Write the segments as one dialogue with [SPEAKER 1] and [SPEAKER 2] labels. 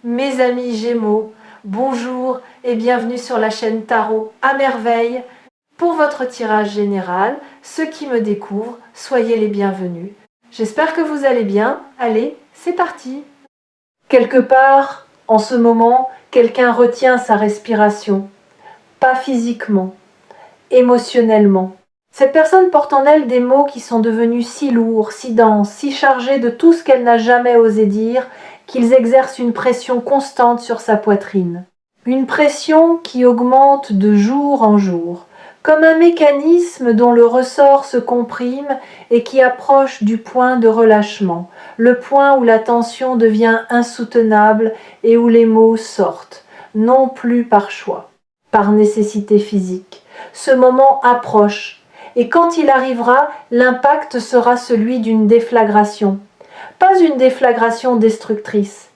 [SPEAKER 1] Mes amis Gémeaux, bonjour et bienvenue sur la chaîne Tarot à merveille. Pour votre tirage général, ceux qui me découvrent, soyez les bienvenus. J'espère que vous allez bien. Allez, c'est parti. Quelque part, en ce moment, quelqu'un retient sa respiration. Pas physiquement, émotionnellement. Cette personne porte en elle des mots qui sont devenus si lourds, si denses, si chargés de tout ce qu'elle n'a jamais osé dire, qu'ils exercent une pression constante sur sa poitrine. Une pression qui augmente de jour en jour, comme un mécanisme dont le ressort se comprime et qui approche du point de relâchement, le point où la tension devient insoutenable et où les mots sortent, non plus par choix, par nécessité physique. Ce moment approche, et quand il arrivera, l'impact sera celui d'une déflagration. Pas une déflagration destructrice,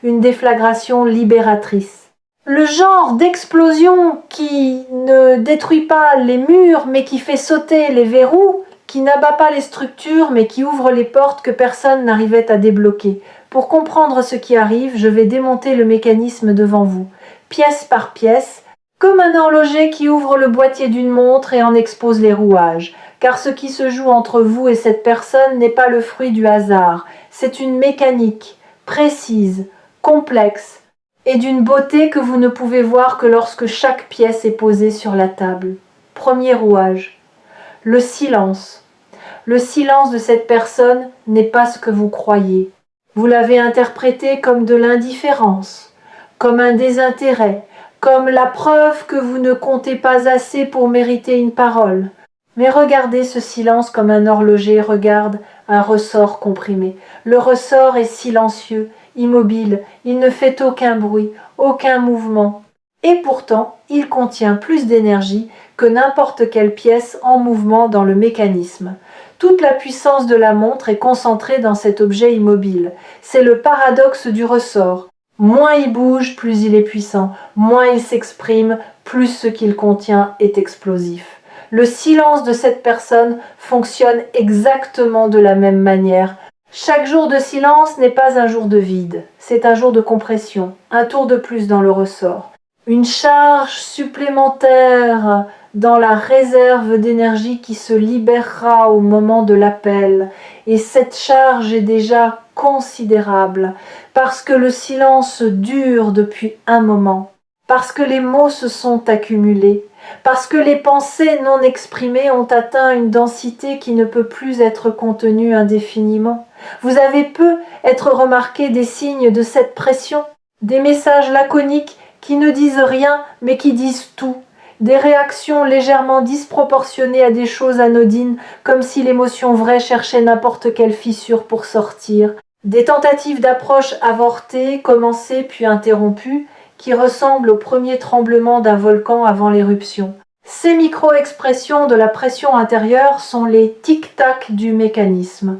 [SPEAKER 1] une déflagration libératrice. Le genre d'explosion qui ne détruit pas les murs mais qui fait sauter les verrous, qui n'abat pas les structures mais qui ouvre les portes que personne n'arrivait à débloquer. Pour comprendre ce qui arrive, je vais démonter le mécanisme devant vous, pièce par pièce, comme un horloger qui ouvre le boîtier d'une montre et en expose les rouages. Car ce qui se joue entre vous et cette personne n'est pas le fruit du hasard, c'est une mécanique, précise, complexe, et d'une beauté que vous ne pouvez voir que lorsque chaque pièce est posée sur la table. Premier rouage. Le silence. Le silence de cette personne n'est pas ce que vous croyez. Vous l'avez interprété comme de l'indifférence, comme un désintérêt, comme la preuve que vous ne comptez pas assez pour mériter une parole. Mais regardez ce silence comme un horloger regarde un ressort comprimé. Le ressort est silencieux, immobile, il ne fait aucun bruit, aucun mouvement. Et pourtant, il contient plus d'énergie que n'importe quelle pièce en mouvement dans le mécanisme. Toute la puissance de la montre est concentrée dans cet objet immobile. C'est le paradoxe du ressort. Moins il bouge, plus il est puissant. Moins il s'exprime, plus ce qu'il contient est explosif. Le silence de cette personne fonctionne exactement de la même manière. Chaque jour de silence n'est pas un jour de vide, c'est un jour de compression, un tour de plus dans le ressort. Une charge supplémentaire dans la réserve d'énergie qui se libérera au moment de l'appel. Et cette charge est déjà considérable, parce que le silence dure depuis un moment, parce que les mots se sont accumulés, parce que les pensées non exprimées ont atteint une densité qui ne peut plus être contenue indéfiniment. Vous avez peu être remarqué des signes de cette pression, des messages laconiques qui ne disent rien mais qui disent tout, des réactions légèrement disproportionnées à des choses anodines, comme si l'émotion vraie cherchait n'importe quelle fissure pour sortir, des tentatives d'approche avortées, commencées puis interrompues, qui ressemblent au premier tremblement d'un volcan avant l'éruption. Ces micro-expressions de la pression intérieure sont les tic-tac du mécanisme.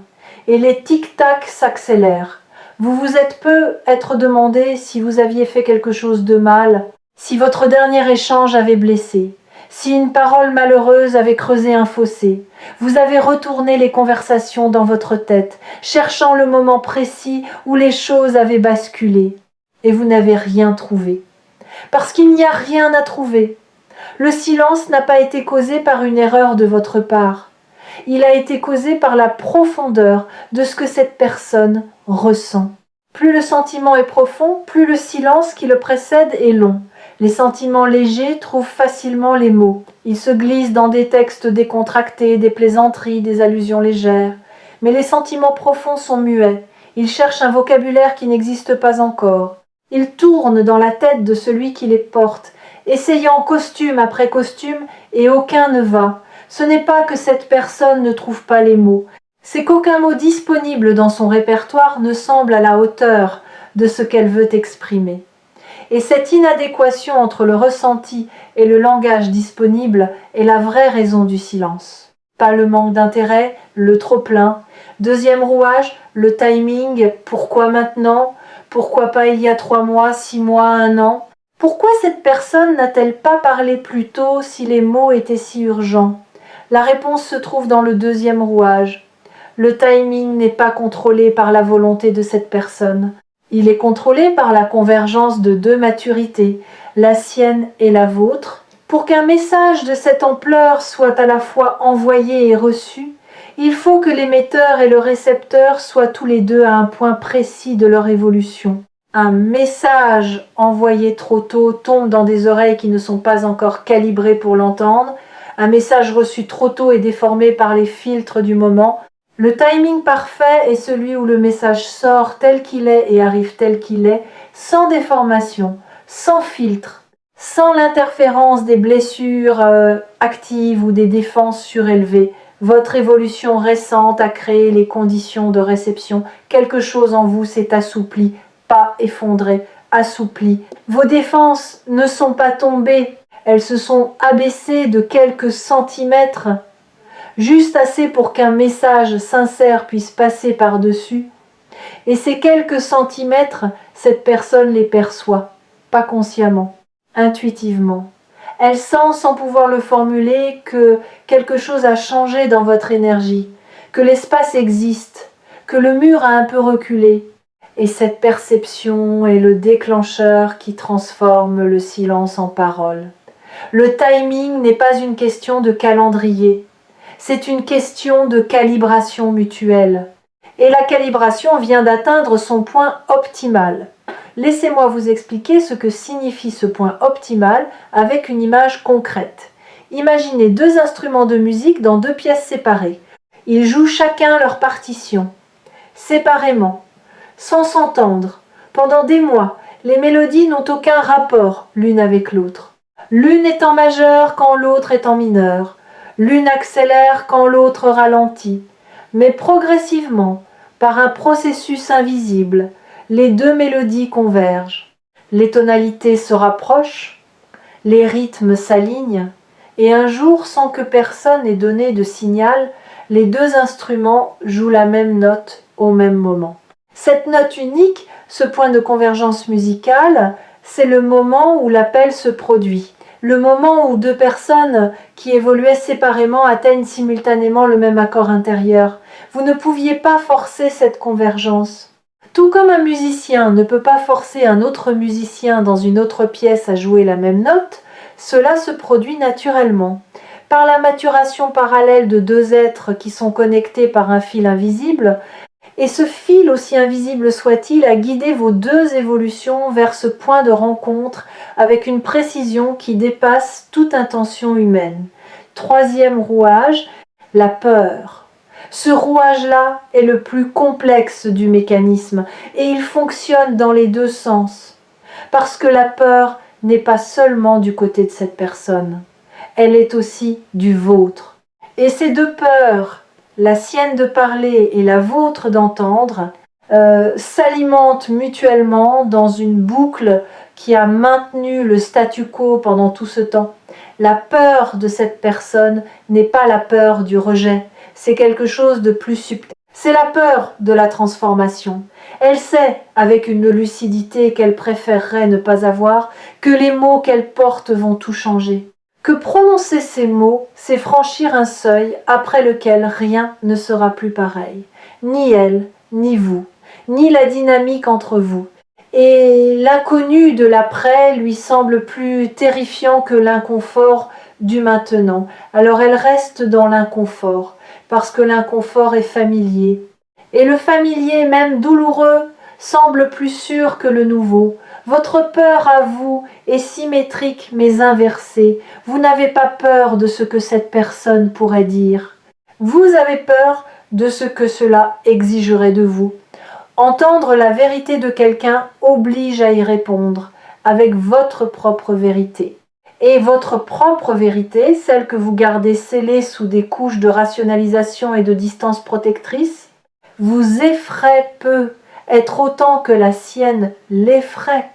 [SPEAKER 1] Et les tic-tac s'accélèrent. Vous vous êtes peu être demandé si vous aviez fait quelque chose de mal, si votre dernier échange avait blessé, si une parole malheureuse avait creusé un fossé. Vous avez retourné les conversations dans votre tête, cherchant le moment précis où les choses avaient basculé. Et vous n'avez rien trouvé. Parce qu'il n'y a rien à trouver. Le silence n'a pas été causé par une erreur de votre part. Il a été causé par la profondeur de ce que cette personne ressent. Plus le sentiment est profond, plus le silence qui le précède est long. Les sentiments légers trouvent facilement les mots. Ils se glissent dans des textes décontractés, des plaisanteries, des allusions légères. Mais les sentiments profonds sont muets. Ils cherchent un vocabulaire qui n'existe pas encore. Ils tournent dans la tête de celui qui les porte, essayant costume après costume, et aucun ne va. Ce n'est pas que cette personne ne trouve pas les mots, c'est qu'aucun mot disponible dans son répertoire ne semble à la hauteur de ce qu'elle veut exprimer. Et cette inadéquation entre le ressenti et le langage disponible est la vraie raison du silence. Pas le manque d'intérêt, le trop-plein. Deuxième rouage, le timing, pourquoi maintenant ? Pourquoi pas il y a 3 mois, 6 mois, 1 an ? Pourquoi cette personne n'a-t-elle pas parlé plus tôt si les mots étaient si urgents ? La réponse se trouve dans le deuxième rouage. Le timing n'est pas contrôlé par la volonté de cette personne. Il est contrôlé par la convergence de deux maturités, la sienne et la vôtre. Pour qu'un message de cette ampleur soit à la fois envoyé et reçu, il faut que l'émetteur et le récepteur soient tous les deux à un point précis de leur évolution. Un message envoyé trop tôt tombe dans des oreilles qui ne sont pas encore calibrées pour l'entendre. Un message reçu trop tôt est déformé par les filtres du moment. Le timing parfait est celui où le message sort tel qu'il est et arrive tel qu'il est, sans déformation, sans filtre, sans l'interférence des blessures actives ou des défenses surélevées. Votre évolution récente a créé les conditions de réception. Quelque chose en vous s'est assoupli, pas effondré, assoupli. Vos défenses ne sont pas tombées, elles se sont abaissées de quelques centimètres, juste assez pour qu'un message sincère puisse passer par-dessus. Et ces quelques centimètres, cette personne les perçoit, pas consciemment, intuitivement. Elle sent, sans pouvoir le formuler, que quelque chose a changé dans votre énergie, que l'espace existe, que le mur a un peu reculé. Et cette perception est le déclencheur qui transforme le silence en parole. Le timing n'est pas une question de calendrier, c'est une question de calibration mutuelle. Et la calibration vient d'atteindre son point optimal. Laissez-moi vous expliquer ce que signifie ce point optimal avec une image concrète. Imaginez deux instruments de musique dans deux pièces séparées. Ils jouent chacun leur partition, séparément, sans s'entendre. Pendant des mois, les mélodies n'ont aucun rapport l'une avec l'autre. L'une est en majeur quand l'autre est en mineur. L'une accélère quand l'autre ralentit. Mais progressivement, par un processus invisible, les deux mélodies convergent. Les tonalités se rapprochent, les rythmes s'alignent, et un jour, sans que personne ait donné de signal, les deux instruments jouent la même note au même moment. Cette note unique, ce point de convergence musicale, c'est le moment où l'appel se produit. Le moment où deux personnes qui évoluaient séparément atteignent simultanément le même accord intérieur. Vous ne pouviez pas forcer cette convergence. Tout comme un musicien ne peut pas forcer un autre musicien dans une autre pièce à jouer la même note, cela se produit naturellement. Par la maturation parallèle de deux êtres qui sont connectés par un fil invisible, et ce fil, aussi invisible soit-il, a guidé vos deux évolutions vers ce point de rencontre avec une précision qui dépasse toute intention humaine. Troisième rouage, la peur. Ce rouage-là est le plus complexe du mécanisme et il fonctionne dans les deux sens. Parce que la peur n'est pas seulement du côté de cette personne, elle est aussi du vôtre. Et ces deux peurs, la sienne de parler et la vôtre d'entendre, s'alimentent mutuellement dans une boucle qui a maintenu le statu quo pendant tout ce temps. La peur de cette personne n'est pas la peur du rejet, c'est quelque chose de plus subtil. C'est la peur de la transformation. Elle sait, avec une lucidité qu'elle préférerait ne pas avoir, que les mots qu'elle porte vont tout changer. Que prononcer ces mots, c'est franchir un seuil après lequel rien ne sera plus pareil. Ni elle, ni vous, ni la dynamique entre vous. Et l'inconnu de l'après lui semble plus terrifiant que l'inconfort du maintenant. Alors elle reste dans l'inconfort, parce que l'inconfort est familier. Et le familier, même douloureux, semble plus sûr que le nouveau. Votre peur à vous est symétrique mais inversée. Vous n'avez pas peur de ce que cette personne pourrait dire. Vous avez peur de ce que cela exigerait de vous. Entendre la vérité de quelqu'un oblige à y répondre avec votre propre vérité. Et votre propre vérité, celle que vous gardez scellée sous des couches de rationalisation et de distance protectrice, vous effraie peu, être autant que la sienne l'effraie.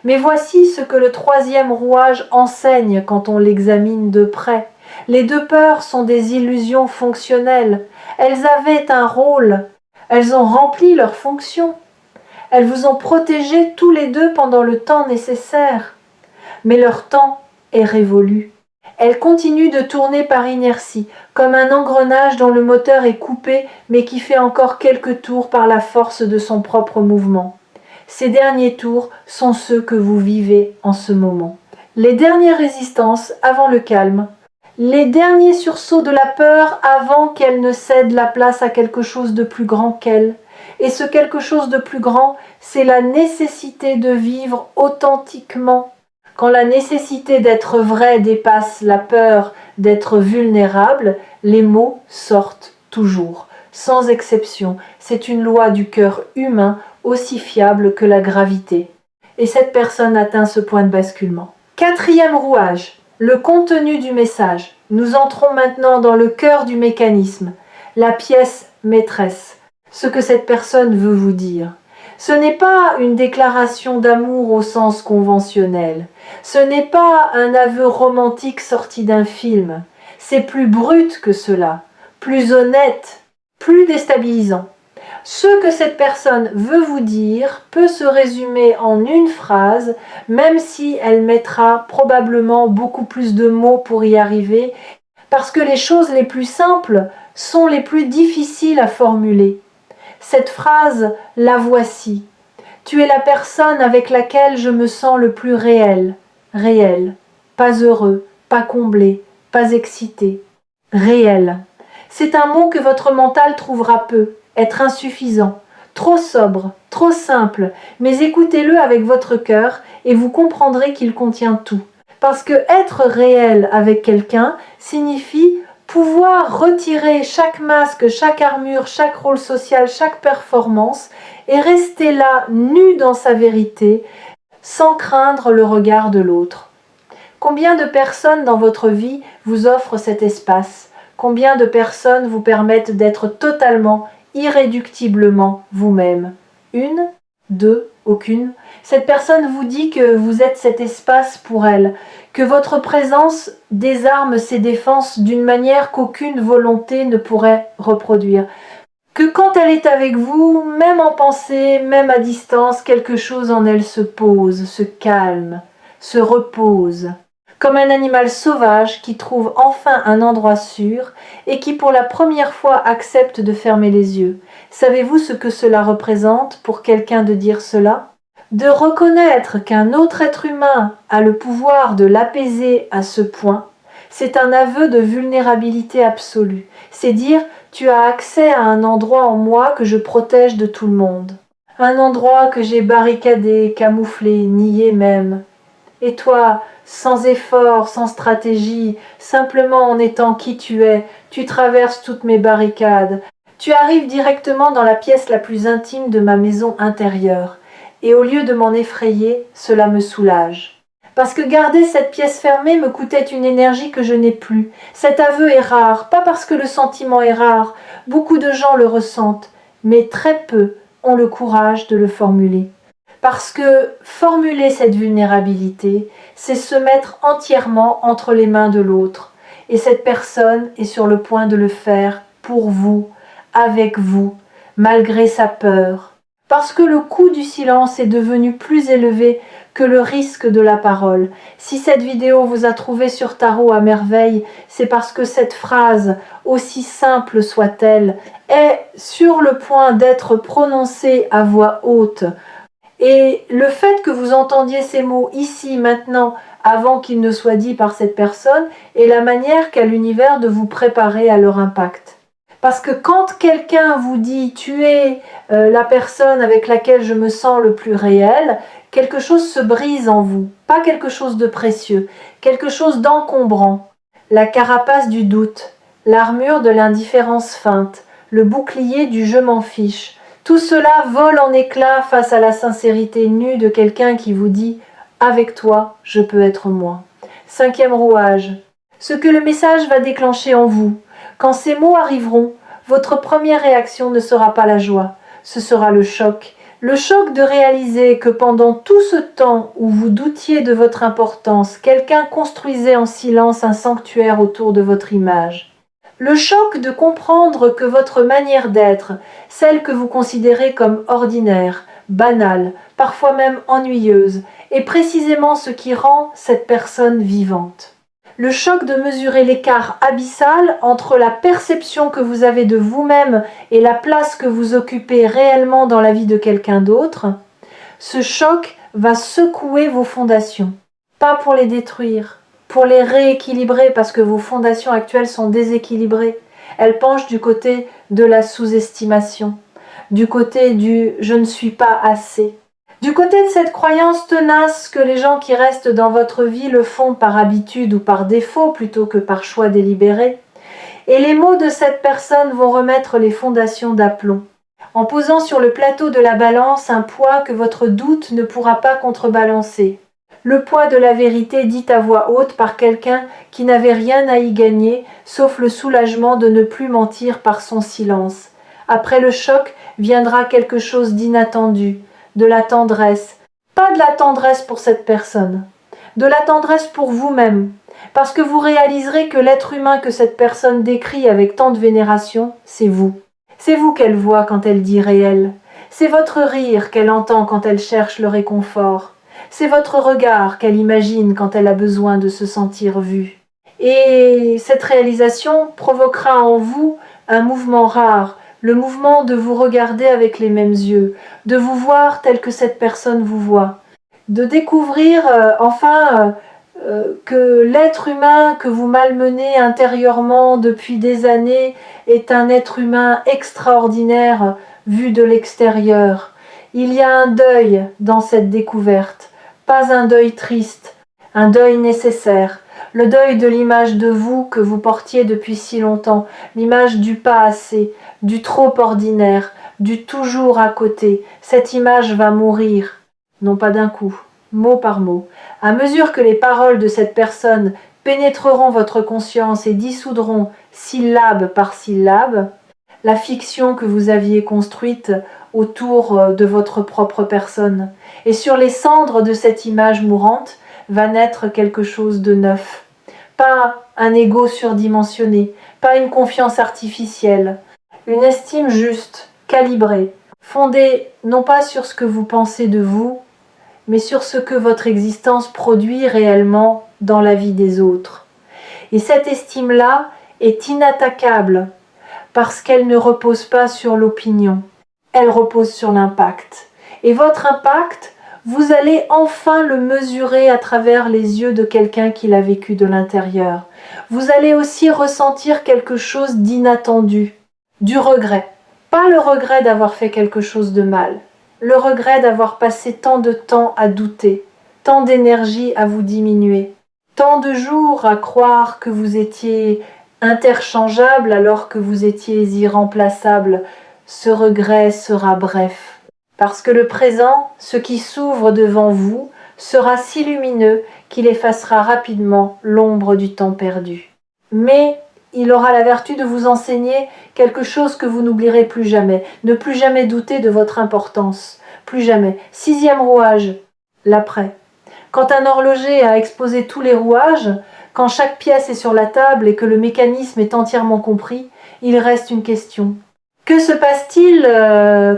[SPEAKER 1] Mais voici ce que le troisième rouage enseigne quand on l'examine de près. Les deux peurs sont des illusions fonctionnelles. Elles avaient un rôle. Elles ont rempli leur fonction. Elles vous ont protégés tous les deux pendant le temps nécessaire. Mais leur temps est révolu. Elles continuent de tourner par inertie, comme un engrenage dont le moteur est coupé mais qui fait encore quelques tours par la force de son propre mouvement. Ces derniers tours sont ceux que vous vivez en ce moment. Les dernières résistances avant le calme. Les derniers sursauts de la peur avant qu'elle ne cède la place à quelque chose de plus grand qu'elle. Et ce quelque chose de plus grand, c'est la nécessité de vivre authentiquement. Quand la nécessité d'être vrai dépasse la peur d'être vulnérable, les mots sortent toujours, sans exception. C'est une loi du cœur humain aussi fiable que la gravité. Et cette personne atteint ce point de basculement. Quatrième rouage, le contenu du message. Nous entrons maintenant dans le cœur du mécanisme, la pièce maîtresse, ce que cette personne veut vous dire. Ce n'est pas une déclaration d'amour au sens conventionnel. Ce n'est pas un aveu romantique sorti d'un film. C'est plus brut que cela, plus honnête, plus déstabilisant. Ce que cette personne veut vous dire peut se résumer en une phrase, même si elle mettra probablement beaucoup plus de mots pour y arriver, parce que les choses les plus simples sont les plus difficiles à formuler. Cette phrase, la voici. Tu es la personne avec laquelle je me sens le plus réel, réel, pas heureux, pas comblé, pas excité, réel. C'est un mot que votre mental trouvera peu, être insuffisant, trop sobre, trop simple, mais écoutez-le avec votre cœur et vous comprendrez qu'il contient tout. Parce que être réel avec quelqu'un signifie pouvoir retirer chaque masque, chaque armure, chaque rôle social, chaque performance et rester là, nu dans sa vérité, sans craindre le regard de l'autre. Combien de personnes dans votre vie vous offrent cet espace? Combien de personnes vous permettent d'être totalement, irréductiblement vous-même? Une? Deux? Aucune? Cette personne vous dit que vous êtes cet espace pour elle, que votre présence désarme ses défenses d'une manière qu'aucune volonté ne pourrait reproduire. Que quand elle est avec vous, même en pensée, même à distance, quelque chose en elle se pose, se calme, se repose. Comme un animal sauvage qui trouve enfin un endroit sûr et qui pour la première fois accepte de fermer les yeux. Savez-vous ce que cela représente pour quelqu'un de dire cela? De reconnaître qu'un autre être humain a le pouvoir de l'apaiser à ce point, c'est un aveu de vulnérabilité absolue. C'est dire, tu as accès à un endroit en moi que je protège de tout le monde. Un endroit que j'ai barricadé, camouflé, nié même. Et toi, sans effort, sans stratégie, simplement en étant qui tu es, tu traverses toutes mes barricades. Tu arrives directement dans la pièce la plus intime de ma maison intérieure. Et au lieu de m'en effrayer, cela me soulage. Parce que garder cette pièce fermée me coûtait une énergie que je n'ai plus. Cet aveu est rare, pas parce que le sentiment est rare. Beaucoup de gens le ressentent, mais très peu ont le courage de le formuler. Parce que formuler cette vulnérabilité, c'est se mettre entièrement entre les mains de l'autre. Et cette personne est sur le point de le faire pour vous, avec vous, malgré sa peur. Parce que le coût du silence est devenu plus élevé que le risque de la parole. Si cette vidéo vous a trouvé sur Tarot à merveille, c'est parce que cette phrase, aussi simple soit-elle, est sur le point d'être prononcée à voix haute. Et le fait que vous entendiez ces mots ici, maintenant, avant qu'ils ne soient dits par cette personne, est la manière qu'a l'univers de vous préparer à leur impact. Parce que quand quelqu'un vous dit « tu es la personne avec laquelle je me sens le plus réel », quelque chose se brise en vous, pas quelque chose de précieux, quelque chose d'encombrant. La carapace du doute, l'armure de l'indifférence feinte, le bouclier du « je m'en fiche », tout cela vole en éclats face à la sincérité nue de quelqu'un qui vous dit « avec toi, je peux être moi ». Cinquième rouage, ce que le message va déclencher en vous. Quand ces mots arriveront, votre première réaction ne sera pas la joie, ce sera le choc. Le choc de réaliser que pendant tout ce temps où vous doutiez de votre importance, quelqu'un construisait en silence un sanctuaire autour de votre image. Le choc de comprendre que votre manière d'être, celle que vous considérez comme ordinaire, banale, parfois même ennuyeuse, est précisément ce qui rend cette personne vivante. Le choc de mesurer l'écart abyssal entre la perception que vous avez de vous-même et la place que vous occupez réellement dans la vie de quelqu'un d'autre. Ce choc va secouer vos fondations. Pas pour les détruire, pour les rééquilibrer parce que vos fondations actuelles sont déséquilibrées. Elles penchent du côté de la sous-estimation, du côté du « je ne suis pas assez ». Du côté de cette croyance tenace que les gens qui restent dans votre vie le font par habitude ou par défaut plutôt que par choix délibéré. Et les mots de cette personne vont remettre les fondations d'aplomb, en posant sur le plateau de la balance un poids que votre doute ne pourra pas contrebalancer. Le poids de la vérité dite à voix haute par quelqu'un qui n'avait rien à y gagner, sauf le soulagement de ne plus mentir par son silence. Après le choc viendra quelque chose d'inattendu, de la tendresse. Pas de la tendresse pour cette personne, de la tendresse pour vous-même, parce que vous réaliserez que l'être humain que cette personne décrit avec tant de vénération, c'est vous. C'est vous qu'elle voit quand elle dit réel. C'est votre rire qu'elle entend quand elle cherche le réconfort. C'est votre regard qu'elle imagine quand elle a besoin de se sentir vue. Et cette réalisation provoquera en vous un mouvement rare, le mouvement de vous regarder avec les mêmes yeux, de vous voir tel que cette personne vous voit, de découvrir que l'être humain que vous malmenez intérieurement depuis des années est un être humain extraordinaire vu de l'extérieur. Il y a un deuil dans cette découverte, pas un deuil triste, un deuil nécessaire, le deuil de l'image de vous que vous portiez depuis si longtemps, l'image du pas assez, du trop ordinaire, du toujours à côté. Cette image va mourir, non pas d'un coup, mot par mot. À mesure que les paroles de cette personne pénétreront votre conscience et dissoudront syllabe par syllabe, la fiction que vous aviez construite autour de votre propre personne. Et sur les cendres de cette image mourante va naître quelque chose de neuf. Pas un ego surdimensionné, pas une confiance artificielle, une estime juste, calibrée, fondée non pas sur ce que vous pensez de vous, mais sur ce que votre existence produit réellement dans la vie des autres. Et cette estime-là est inattaquable parce qu'elle ne repose pas sur l'opinion, elle repose sur l'impact. Et votre impact, vous allez enfin le mesurer à travers les yeux de quelqu'un qui l'a vécu de l'intérieur. Vous allez aussi ressentir quelque chose d'inattendu, du regret. Pas le regret d'avoir fait quelque chose de mal, le regret d'avoir passé tant de temps à douter, tant d'énergie à vous diminuer, tant de jours à croire que vous étiez interchangeable alors que vous étiez irremplaçable. Ce regret sera bref. Parce que le présent, ce qui s'ouvre devant vous, sera si lumineux qu'il effacera rapidement l'ombre du temps perdu. Mais il aura la vertu de vous enseigner quelque chose que vous n'oublierez plus jamais. Ne plus jamais douter de votre importance. Plus jamais. 6e rouage, l'après. Quand un horloger a exposé tous les rouages, quand chaque pièce est sur la table et que le mécanisme est entièrement compris, il reste une question. Que se passe-t-il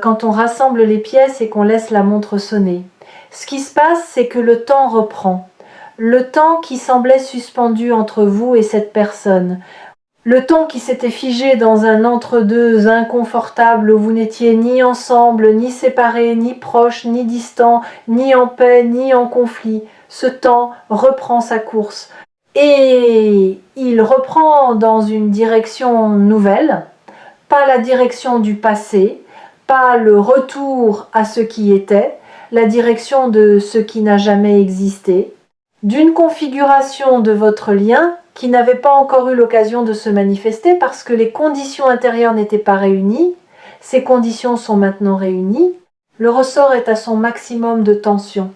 [SPEAKER 1] quand on rassemble les pièces et qu'on laisse la montre sonner? Ce qui se passe, c'est que le temps reprend. Le temps qui semblait suspendu entre vous et cette personne. Le temps qui s'était figé dans un entre-deux inconfortable où vous n'étiez ni ensemble, ni séparés, ni proches, ni distants, ni en paix, ni en conflit. Ce temps reprend sa course. Et il reprend dans une direction nouvelle, pas la direction du passé, pas le retour à ce qui était, la direction de ce qui n'a jamais existé, d'une configuration de votre lien qui n'avait pas encore eu l'occasion de se manifester parce que les conditions intérieures n'étaient pas réunies. Ces conditions sont maintenant réunies. Le ressort est à son maximum de tension.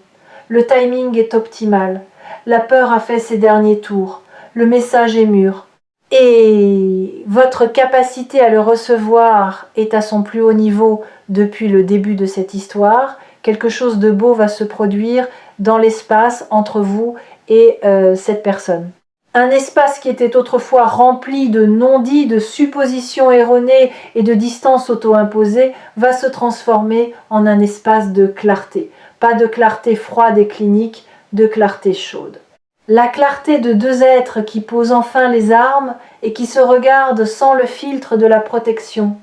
[SPEAKER 1] Le timing est optimal. La peur a fait ses derniers tours. Le message est mûr. Et votre capacité à le recevoir est à son plus haut niveau depuis le début de cette histoire. Quelque chose de beau va se produire dans l'espace entre vous et cette personne. Un espace qui était autrefois rempli de non-dits, de suppositions erronées et de distances auto-imposées va se transformer en un espace de clarté. Pas de clarté froide et clinique, de clarté chaude. La clarté de deux êtres qui posent enfin les armes et qui se regardent sans le filtre de la protection,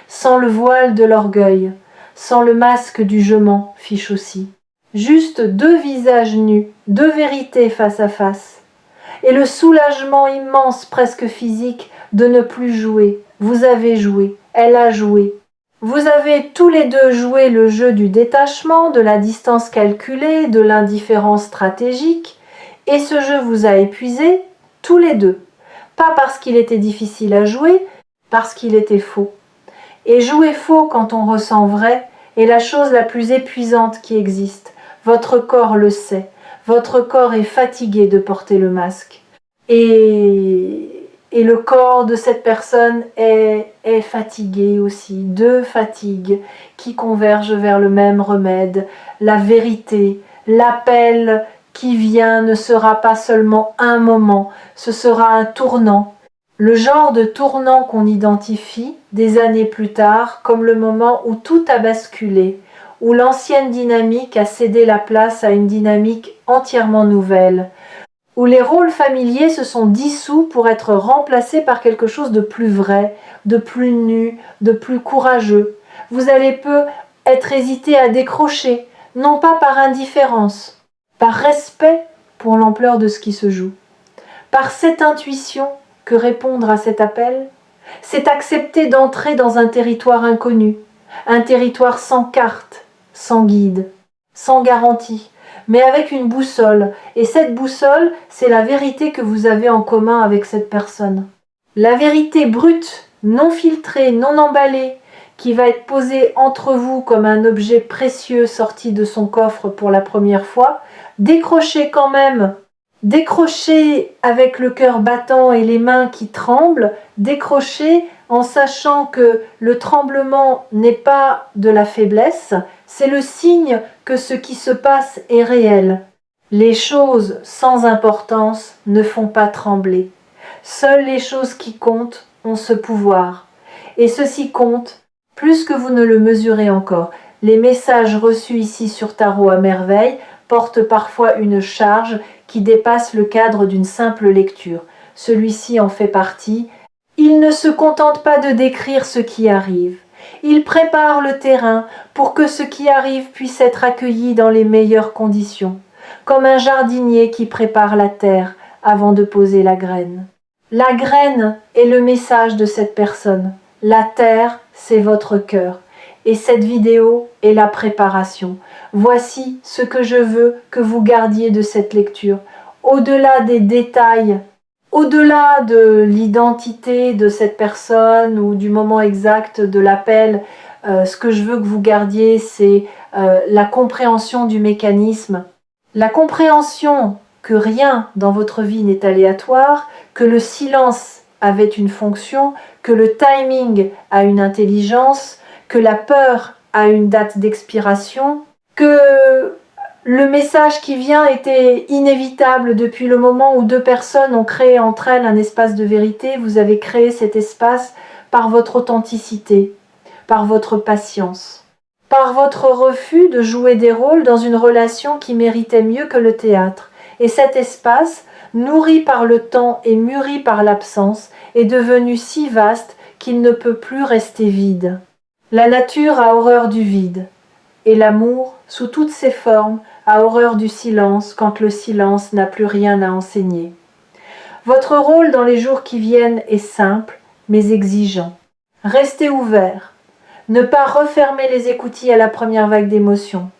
[SPEAKER 1] sans le voile de l'orgueil, sans le masque du je mens fiche aussi. Juste deux visages nus, deux vérités face à face. Et le soulagement immense, presque physique, de ne plus jouer. Vous avez joué, elle a joué. Vous avez tous les deux joué le jeu du détachement, de la distance calculée, de l'indifférence stratégique, et ce jeu vous a épuisé, tous les deux. Pas parce qu'il était difficile à jouer, parce qu'il était faux. Et jouer faux quand on ressent vrai est la chose la plus épuisante qui existe. Votre corps le sait. Votre corps est fatigué de porter le masque. Et le corps de cette personne est fatigué aussi. Deux fatigues qui convergent vers le même remède. La vérité, l'appel qui vient ne sera pas seulement un moment, ce sera un tournant. Le genre de tournant qu'on identifie des années plus tard comme le moment où tout a basculé, où l'ancienne dynamique a cédé la place à une dynamique entièrement nouvelle, où les rôles familiers se sont dissous pour être remplacés par quelque chose de plus vrai, de plus nu, de plus courageux. Vous allez peu être hésité à décrocher, non pas par indifférence, par respect pour l'ampleur de ce qui se joue, par cette intuition que répondre à cet appel, c'est accepter d'entrer dans un territoire inconnu, un territoire sans carte, sans guide, sans garantie, mais avec une boussole. Et cette boussole, c'est la vérité que vous avez en commun avec cette personne. La vérité brute, non filtrée, non emballée, qui va être posée entre vous comme un objet précieux sorti de son coffre pour la première fois, décrochez quand même. Décrochez avec le cœur battant et les mains qui tremblent, décrochez en sachant que le tremblement n'est pas de la faiblesse, c'est le signe que ce qui se passe est réel. Les choses sans importance ne font pas trembler. Seules les choses qui comptent ont ce pouvoir. Et ceci compte plus que vous ne le mesurez encore. Les messages reçus ici sur Tarot à merveille portent parfois une charge qui dépasse le cadre d'une simple lecture. Celui-ci en fait partie. Il ne se contente pas de décrire ce qui arrive. Il prépare le terrain pour que ce qui arrive puisse être accueilli dans les meilleures conditions, comme un jardinier qui prépare la terre avant de poser la graine. La graine est le message de cette personne. La terre, c'est votre cœur. Et cette vidéo est la préparation. Voici ce que je veux que vous gardiez de cette lecture. Au-delà des détails, au-delà de l'identité de cette personne ou du moment exact de l'appel, ce que je veux que vous gardiez, c'est la compréhension du mécanisme. La compréhension que rien dans votre vie n'est aléatoire, que le silence avait une fonction, que le timing a une intelligence, que la peur a une date d'expiration, que le message qui vient était inévitable depuis le moment où deux personnes ont créé entre elles un espace de vérité. Vous avez créé cet espace par votre authenticité, par votre patience, par votre refus de jouer des rôles dans une relation qui méritait mieux que le théâtre. Et cet espace, nourri par le temps et mûri par l'absence, est devenu si vaste qu'il ne peut plus rester vide. La nature a horreur du vide, et l'amour, sous toutes ses formes, a horreur du silence quand le silence n'a plus rien à enseigner. Votre rôle dans les jours qui viennent est simple, mais exigeant. Restez ouvert. Ne pas refermer les écoutilles à la première vague d'émotions.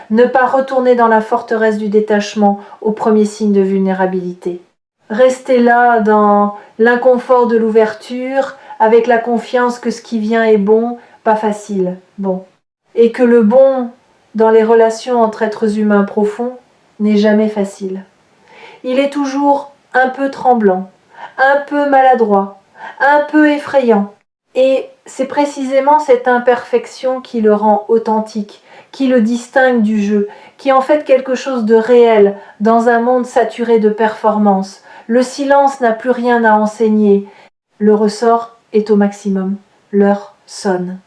[SPEAKER 1] Ne pas retourner dans la forteresse du détachement au premier signe de vulnérabilité. Restez là dans l'inconfort de l'ouverture, avec la confiance que ce qui vient est bon, pas facile, bon. Et que le bon dans les relations entre êtres humains profonds n'est jamais facile. Il est toujours un peu tremblant, un peu maladroit, un peu effrayant. Et c'est précisément cette imperfection qui le rend authentique, qui le distingue du jeu, qui en fait quelque chose de réel dans un monde saturé de performance. Le silence n'a plus rien à enseigner. Le ressort est au maximum. L'heure sonne.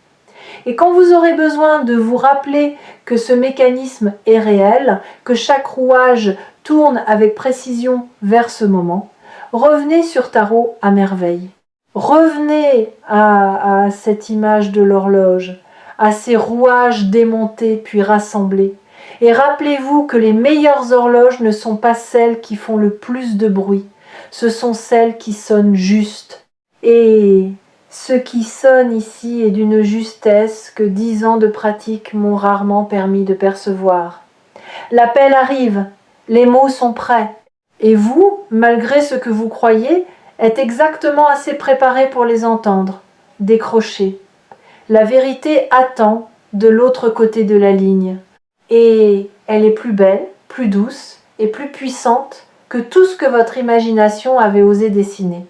[SPEAKER 1] Et quand vous aurez besoin de vous rappeler que ce mécanisme est réel, que chaque rouage tourne avec précision vers ce moment, revenez sur Tarot à merveille. Revenez à cette image de l'horloge, à ces rouages démontés puis rassemblés. Et rappelez-vous que les meilleures horloges ne sont pas celles qui font le plus de bruit, ce sont celles qui sonnent juste. Et ce qui sonne ici est d'une justesse que 10 ans de pratique m'ont rarement permis de percevoir. L'appel arrive, les mots sont prêts, et vous, malgré ce que vous croyez, êtes exactement assez préparé pour les entendre. Décrochez. La vérité attend de l'autre côté de la ligne. Et elle est plus belle, plus douce et plus puissante que tout ce que votre imagination avait osé dessiner.